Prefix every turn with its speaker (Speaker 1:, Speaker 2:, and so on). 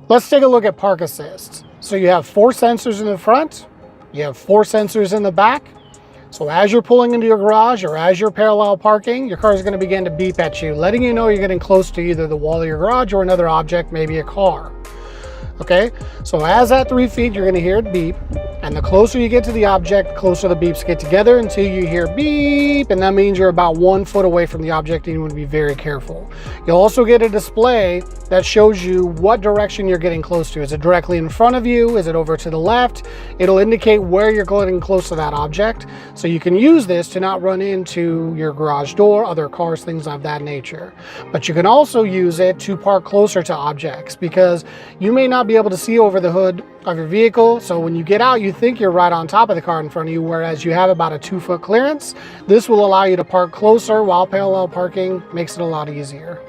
Speaker 1: Let's take a look at Park Assist. So you have 4 sensors in the front, you have 4 sensors in the back. So as you're pulling into your garage or as you're parallel parking, your car is going to begin to beep at you, letting you know you're getting close to either the wall of your garage or another object, maybe a car. Okay, so as at 3 feet, you're going to hear it beep. And the closer you get to the object, the closer the beeps get together until you hear beep, and that means you're about 1 foot away from the object and you want to be very careful. You'll also get a display that shows you what direction you're getting close to. Is it directly in front of you? Is it over to the left? It'll indicate where you're getting close to that object. So you can use this to not run into your garage door, other cars, things of that nature. But you can also use it to park closer to objects because you may not be able to see over the hood of your vehicle. So when you get out, you think you're right on top of the car in front of you, whereas you have about a 2-foot clearance. This will allow you to park closer while parallel parking, makes it a lot easier.